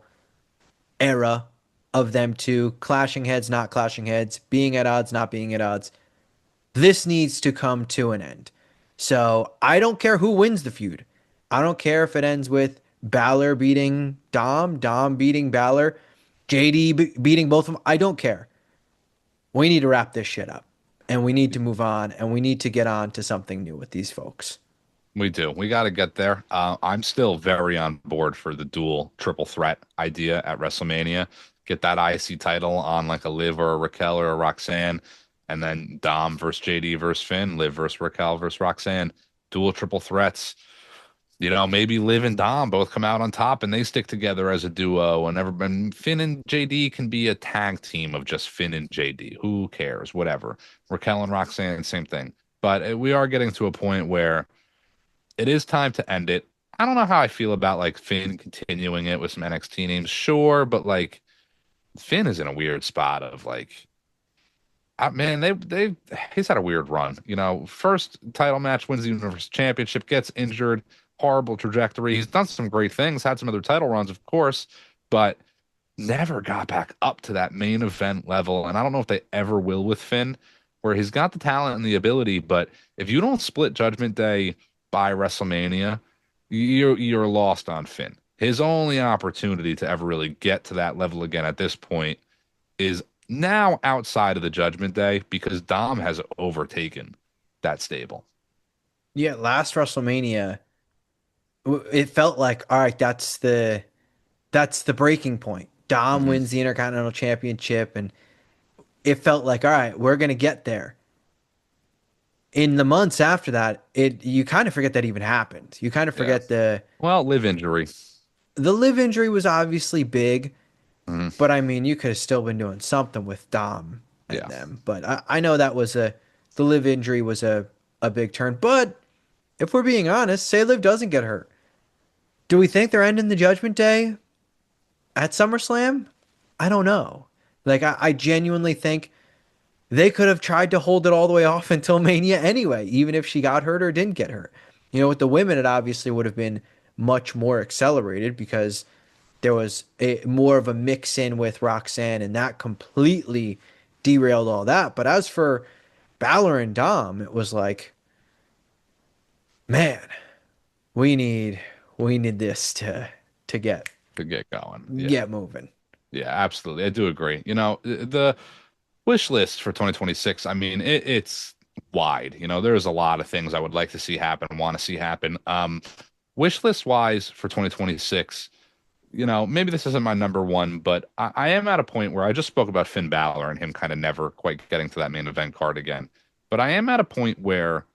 era of them two clashing heads, not clashing heads, being at odds, not being at odds. This needs to come to an end. So I don't care who wins the feud. I don't care if it ends with Balor beating Dom, Dom beating Balor, JD beating both of them. I don't care. We need to wrap this shit up and we need to move on and we need to get on to something new with these folks. We do. We got to get there. I'm still very on board for the dual triple threat idea at WrestleMania. Get that IC title on like a Liv or a Raquel or a Roxanne, and then Dom versus JD versus Finn, Liv versus Raquel versus Roxanne. Dual triple threats. Maybe Liv and Dom both come out on top and they stick together as a duo. And Finn and JD can be a tag team of just Finn and JD. Who cares? Whatever. Raquel and Roxanne, same thing. But we are getting to a point where it is time to end it. I don't know how I feel about like Finn continuing it with some NXT names, sure, but like Finn is in a weird spot of like, man, he's had a weird run. First title match, wins the Universal Championship, gets injured, horrible trajectory. He's done some great things, had some other title runs, of course, but never got back up to that main event level. And I don't know if they ever will with Finn, where he's got the talent and the ability, but if you don't split Judgment Day by WrestleMania, you're lost on Finn. His only opportunity to ever really get to that level again at this point is now outside of the Judgment Day because Dom has overtaken that stable. Yeah, last WrestleMania, it felt like, all right, that's the breaking point. Dom Hmm. wins the Intercontinental Championship, and it felt like, all right, we're gonna get there. in the months after that, it you kind of forget that even happened. You kind of Yeah. forget Well, live injury. the live injury was obviously big, Mhm. but I mean, you could have still been doing something with Dom and Yeah. them. But I know that was the live injury was a big turn. But if we're being honest, say Liv doesn't get hurt. Do we think they're ending the Judgment Day at SummerSlam? I don't know. Like I genuinely think they could have tried to hold it all the way off until Mania anyway, even if she got hurt or didn't get hurt. You know, with the women, it obviously would have been much more accelerated because there was more of a mix in with Roxanne, and that completely derailed all that. But as for Balor and Dom, it was like, man, we need we need this to To get going. Yeah. get moving. Yeah, absolutely. I do agree. The wish list for 2026, I mean, it's wide. There's a lot of things I would like to see happen, want to see happen. Wish list wise for 2026, maybe this isn't my number one, but I am at a point where I just spoke about Finn Balor and him kind of never quite getting to that main event card again. But I am at a point where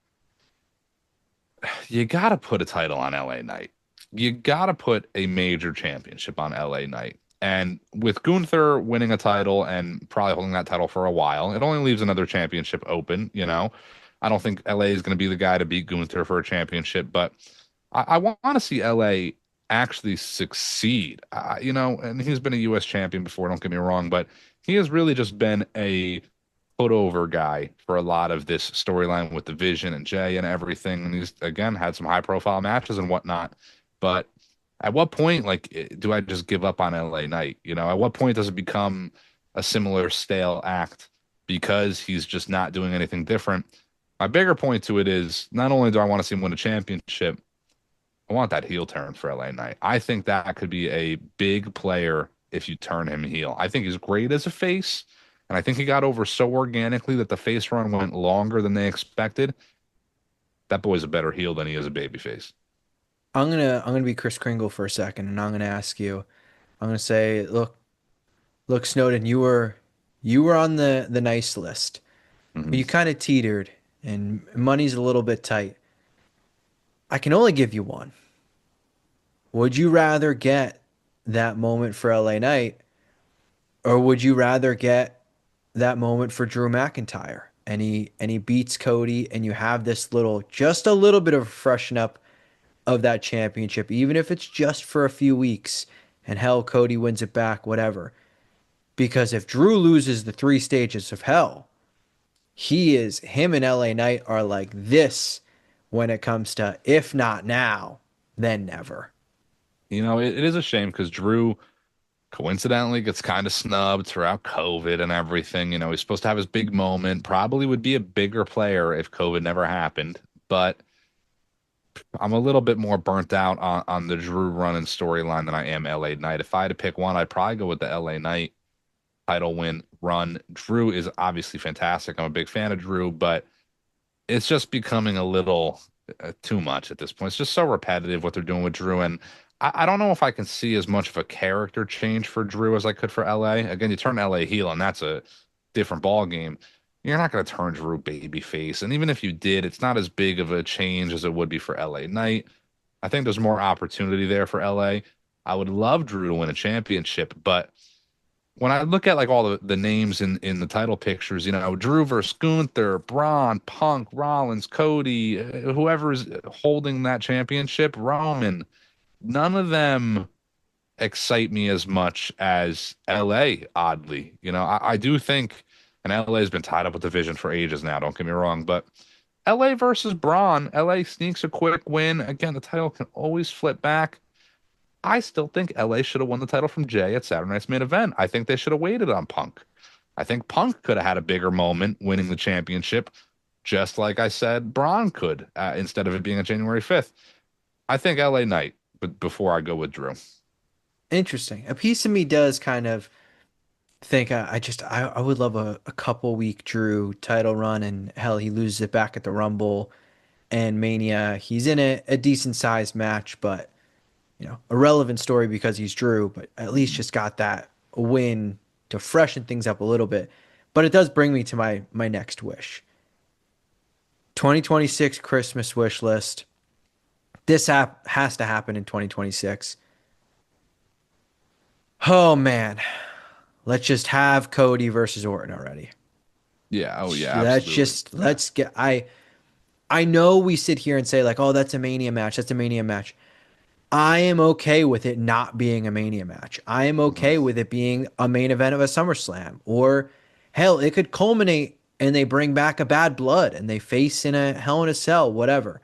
you got to put a title on LA Knight. You got to put a major championship on LA Knight. And with Gunther winning a title and probably holding that title for a while, it only leaves another championship open. I don't think LA is going to be the guy to beat Gunther for a championship, but I want to see LA actually succeed. And he's been a US champion before, don't get me wrong, but he has really just been a put over guy for a lot of this storyline with the Vision and Jay and everything. And he's again had some high profile matches and whatnot. But at what point, like, do I just give up on LA Knight? At what point does it become a similar stale act because he's just not doing anything different? My bigger point to it is not only do I want to see him win a championship, I want that heel turn for LA Knight. I think that could be a big player if you turn him heel. I think he's great as a face, and I think he got over so organically that the face run went longer than they expected. That boy's a better heel than he is a babyface. I'm gonna be Chris Kringle for a second, and I'm gonna ask you. I'm gonna say, look, Snowden, you were on the nice list, but Hmm. you kind of teetered, and money's a little bit tight. I can only give you one. Would you rather get that moment for LA Knight, or would you rather get that moment for Drew McIntyre? And he beats Cody, and you have this just a little bit of a freshen up of that championship, even if it's just for a few weeks. And hell, Cody wins it back, whatever. Because if Drew loses the three stages of hell, him and LA Knight are like this when it comes to if not now, then never. It is a shame because Drew coincidentally gets kind of snubbed throughout COVID and everything. He's supposed to have his big moment, probably would be a bigger player if COVID never happened. But I'm a little bit more burnt out on the Drew run and storyline than I am LA Knight. If I had to pick one, I'd probably go with the LA Knight title win run. Drew is obviously fantastic. I'm a big fan of Drew, but it's just becoming a little too much at this point. It's just so repetitive what they're doing with Drew, and I don't know if I can see as much of a character change for Drew as I could for LA. Again, you turn LA heel, and that's a different ball game. You're not going to turn Drew babyface, and even if you did, it's not as big of a change as it would be for LA Knight. I think there's more opportunity there for LA. I would love Drew to win a championship, but when I look at like all the names in the title pictures, Drew versus Gunther, Braun, Punk, Rollins, Cody, whoever is holding that championship, Roman, none of them excite me as much as LA, oddly. I do think, and LA has been tied up with the Vision for ages now, don't get me wrong, but LA versus Braun, LA sneaks a quick win. Again, the title can always flip back. I still think LA should have won the title from Jay at Saturday Night's Main Event. I think they should have waited on Punk. I think Punk could have had a bigger moment winning the championship, just like I said Braun could, instead of it being on January 5th. I think LA Knight, but before I go with Drew. Interesting. A piece of me does kind of think I would love a couple week Drew title run, and hell, he loses it back at the Rumble and Mania. He's in a decent sized match, but a relevant story because he's Drew, but at least just got that win to freshen things up a little bit. But it does bring me to my next wish. 2026 Christmas wish list. This has to happen in 2026. Oh man, let's just have Cody versus Orton already. Yeah. Oh, yeah. Let's Absolutely. just Yeah. let's get I know we sit here and say like, "Oh, that's a Mania match. That's a Mania match." I am okay with it not being a Mania match. I am Mhm. okay with it being a main event of a SummerSlam. Or hell, it could culminate and they bring back a Bad Blood and they face in a Hell in a Cell, whatever.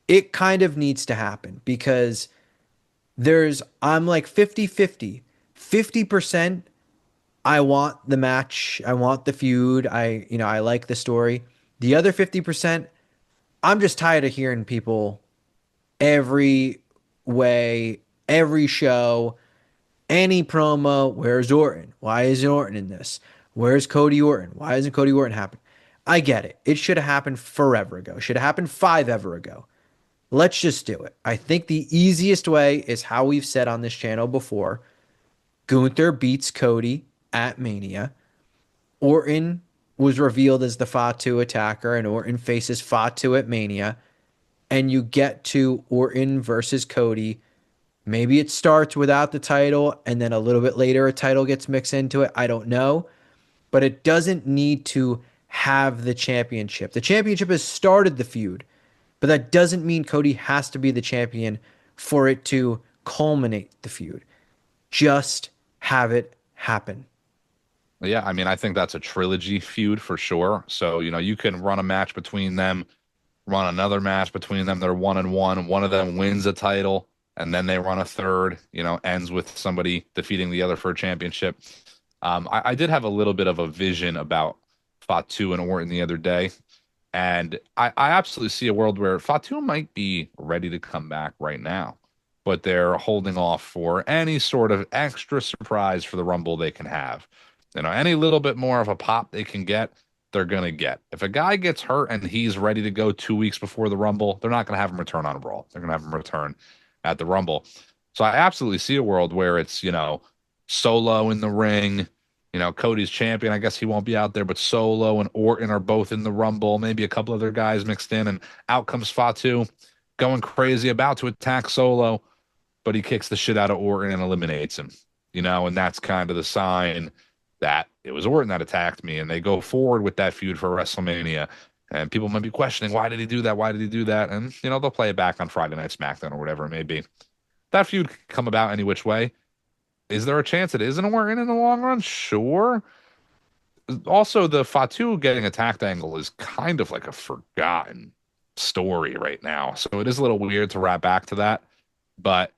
It kind of needs to happen because I'm like 50-50. 50% I want the match, I want the feud, I like the story. The other 50%, I'm just tired of hearing people every way, every show, any promo. Where's Orton? Why isn't Orton in this? Where's Cody Orton? Why isn't Cody Orton happen? I get it. It should have happened forever ago. Should have happened five ever ago. Let's just do it. I think the easiest way is how we've said on this channel before. Gunther beats Cody at Mania. Orton was revealed as the Fatu attacker, and Orton faces Fatu at Mania. And you get to Orton versus Cody. Maybe it starts without the title, and then a little bit later a title gets mixed into it. I don't know. But it doesn't need to have the championship. The championship has started the feud, but that doesn't mean Cody has to be the champion for it to culminate the feud. Just have it happen. Yeah, I mean, I think that's a trilogy feud for sure. So, you can run a match between them, run another match between them. They're 1-1. One of them wins a title, and then they run a third, ends with somebody defeating the other for a championship. I did have a little bit of a vision about Fatu and Orton the other day, and I absolutely see a world where Fatu might be ready to come back right now, but they're holding off for any sort of extra surprise for the Rumble they can have. Any little bit more of a pop they can get, they're going to get. If a guy gets hurt and he's ready to go 2 weeks before the Rumble, they're not going to have him return on a Raw. They're going to have him return at the Rumble. So I absolutely see a world where it's, Solo in the ring. Cody's champion. I guess he won't be out there, but Solo and Orton are both in the Rumble. Maybe a couple other guys mixed in, and out comes Fatu going crazy, about to attack Solo, but he kicks the shit out of Orton and eliminates him. And that's kind of the sign that it was Orton that attacked me, and they go forward with that feud for WrestleMania. And people might be questioning, why did he do that? Why did he do that? And, they'll play it back on Friday Night SmackDown or whatever it may be. That feud could come about any which way. Is there a chance it isn't Orton in the long run? Sure. Also, the Fatu getting attacked angle is kind of like a forgotten story right now. So it is a little weird to wrap back to that. But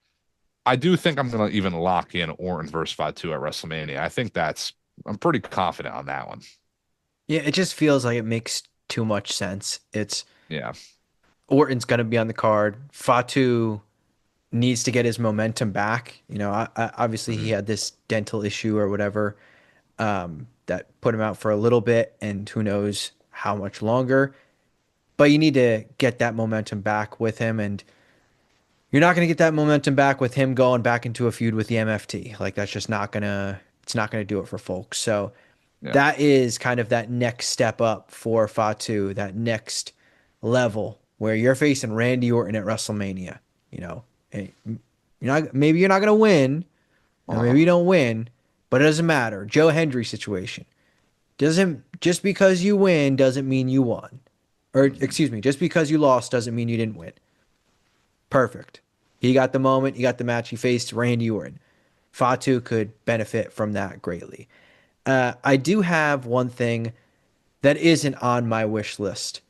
I do think I'm going to even lock in Orton versus Fatu at WrestleMania. I'm pretty confident on that one. Yeah, it just feels like it makes too much sense. It's Yeah. Orton's going to be on the card. Fatu needs to get his momentum back. Obviously he Hmm. had this dental issue or whatever that put him out for a little bit, and who knows how much longer. But you need to get that momentum back with him, and you're not going to get that momentum back with him going back into a feud with the MFT. Like that's just not gonna. It's not gonna do it for folks. So Yeah. that is kind of that next step up for Fatu, that next level where you're facing Randy Orton at WrestleMania. You know, And you're not gonna win, or Uh-huh. maybe you don't win, but it doesn't matter. Joe Hendry situation doesn't just because you win doesn't mean you won, or Hmm. excuse me, just because you lost doesn't mean you didn't win. Perfect. He got the moment, he got the match, he faced Randy Orton. Fatu could benefit from that greatly. I do have one thing that isn't on my wish list,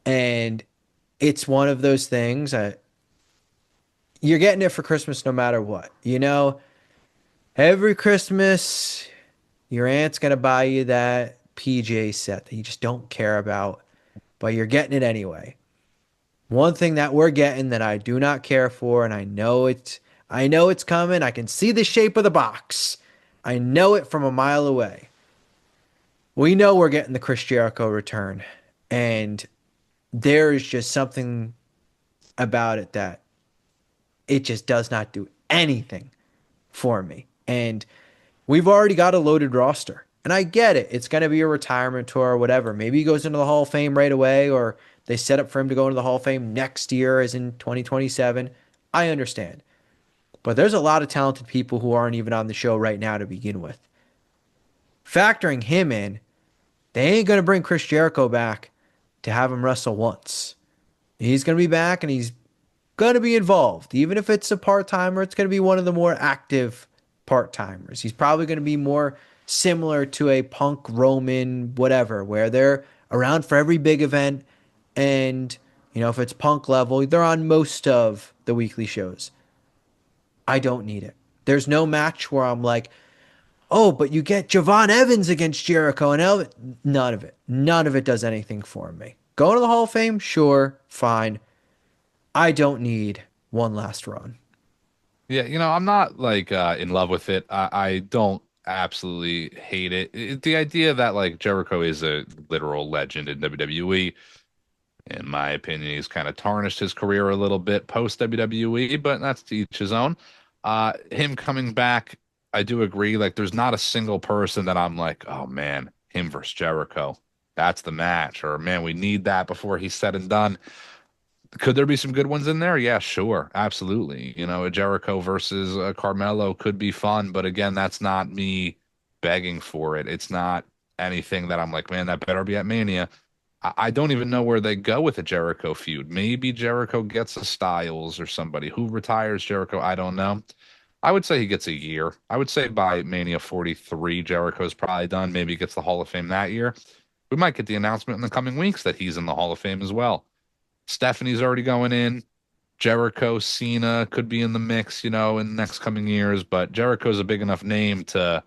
and it's one of those things. You're getting it for Christmas no matter what. Every Christmas, your aunt's gonna buy you that PJ set that you just don't care about, but you're getting it anyway. One thing that we're getting that I do not care for, and I know it's coming. I can see the shape of the box. I know it from a mile away. We know we're getting the Chris Jericho return, and there is just something about it that it just does not do anything for me. And we've already got a loaded roster. And I get it. It's going to be a retirement tour or whatever. Maybe he goes into the Hall of Fame right away, or they set up for him to go into the Hall of Fame next year, as in 2027. I understand. But there's a lot of talented people who aren't even on the show right now to begin with. Factoring him in, they ain't going to bring Chris Jericho back to have him wrestle once. He's going to be back and he's going to be involved. Even if it's a part timer, it's going to be one of the more active part timers. He's probably going to be more similar to a Punk, Roman, whatever, where they're around for every big event. And, if it's Punk level, they're on most of the weekly shows. I don't need it. There's no match where I'm like, oh, but you get Javon Evans against Jericho and Elvis. None of it. None of it does anything for me. Going to the Hall of Fame? Sure, fine. I don't need one last run. Yeah, I'm not like in love with it. I don't absolutely hate it. The idea that like Jericho is a literal legend in WWE, in my opinion, he's kind of tarnished his career a little bit post WWE, but that's to each his own. Him coming back, I do agree. Like, there's not a single person that I'm like, oh man, him versus Jericho. That's the match. Or man, we need that before he's said and done. Could there be some good ones in there? Yeah, sure. Absolutely. A Jericho versus Carmelo could be fun, but again, that's not me begging for it. It's not anything that I'm like, man, that better be at Mania. I don't even know where they go with a Jericho feud. Maybe Jericho gets a Styles or somebody who retires Jericho. I don't know. I would say he gets a year. I would say by Mania 43, Jericho's probably done. Maybe he gets the Hall of Fame that year. We might get the announcement in the coming weeks that he's in the Hall of Fame as well. Stephanie's already going in. Jericho, Cena could be in the mix, in the next coming years, but Jericho's a big enough name to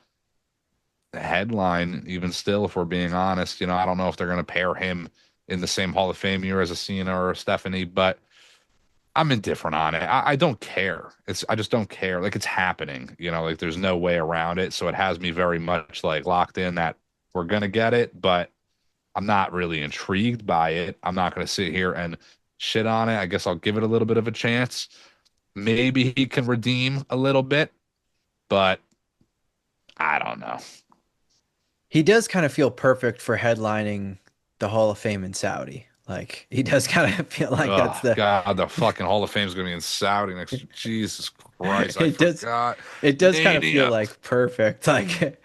headline, even still, if we're being honest. I don't know if they're going to pair him in the same Hall of Fame year as a Cena or a Stephanie, but I'm indifferent on it. I don't care. I just don't care. Like, it's happening, like there's no way around it. So it has me very much like locked in that we're going to get it, but I'm not really intrigued by it. I'm not going to sit here and shit on it. I guess I'll give it a little bit of a chance. Maybe he can redeem a little bit, but I don't know. He does kind of feel perfect for headlining the Hall of Fame in Saudi. Like, he does kind of feel like that's Oh the God, the fucking Hall of Fame is going to be in Saudi next year. Jesus Christ, I it does forgot. it does kind of feel Mania. like perfect. Like,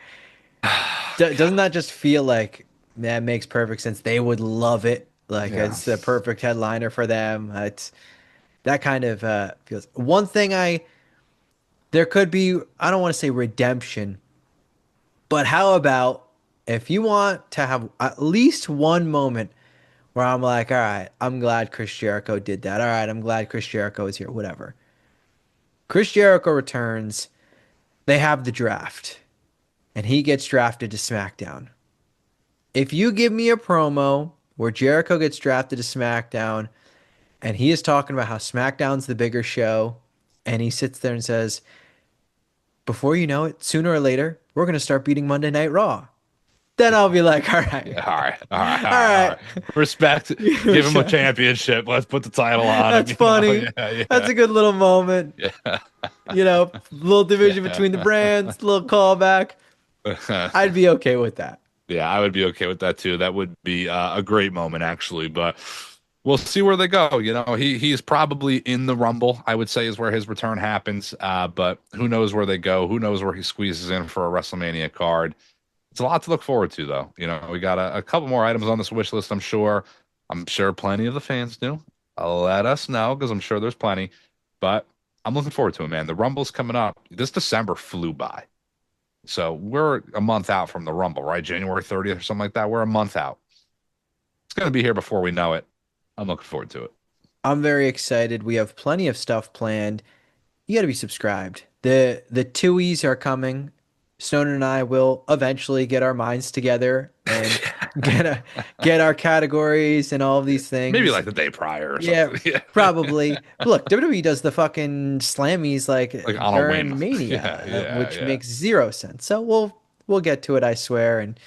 doesn't that just feel like that makes perfect sense? They would love it. Like, Yeah. it's the perfect headliner for them. It's that kind of feels. One thing there could be, I don't want to say redemption, but how about if you want to have at least one moment where I'm like, all right, I'm glad Chris Jericho did that. All right, I'm glad Chris Jericho is here. Whatever. Chris Jericho returns. They have the draft, and he gets drafted to SmackDown. If you give me a promo where Jericho gets drafted to SmackDown and he is talking about how SmackDown's the bigger show, and he sits there and says, before you know it, sooner or later, we're going to start beating Monday Night Raw. Then I'll be like, all right, Yeah, all right, all right, all all right, all right. right. Respect. Give him a championship. Let's put the title on him. That's funny. Yeah, That's yeah, a good little moment. yeah, Little division between the yeah. brands, little callback. I'd be okay with that. Yeah, I would be okay with that too. That would be a great moment, actually. But we'll see where they go. He's probably in the Rumble, I would say, is where his return happens. But who knows where they go? Who knows where he squeezes in for a WrestleMania card? It's a lot to look forward to, though. We got a couple more items on this wish list, I'm sure. I'm sure plenty of the fans do. Let us know because I'm sure there's plenty. But I'm looking forward to it, man. The Rumble's coming up. This December flew by. So we're a month out from the Rumble, right? January 30th or something like that. We're a month out. It's going to be here before we know it. I'm looking forward to it. I'm very excited. We have plenty of stuff planned. You got to be subscribed. The Tuies are coming. Snowden and I will eventually get our minds together and get a, get our categories and all of these Maybe things. like the day prior or Yeah, something. Yeah. probably. Look, WWE does the fucking slammies like Like on a whim. during Yeah, Mania, yeah, which yeah. makes zero sense. So we'll get to it, I swear, and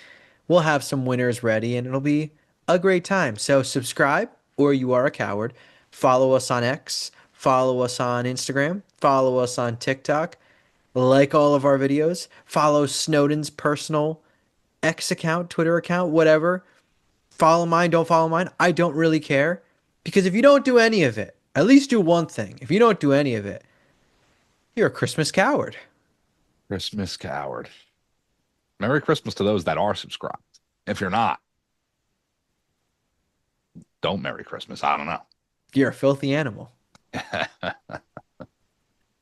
we'll have some winners ready, and it'll be a great time. So subscribe, or you are a coward. Follow us on X. Follow us on Instagram. Follow us on TikTok. Like all of our videos. Follow Snowden's personal X account, Twitter account, whatever. Follow mine, don't follow mine. I don't really care. Because if you don't do any of it, at least do one thing. If you don't do any of it, you're a Christmas coward. Christmas coward. Merry Christmas to those that are subscribed. If you're not, don't Merry Christmas. I don't know. You're a filthy animal.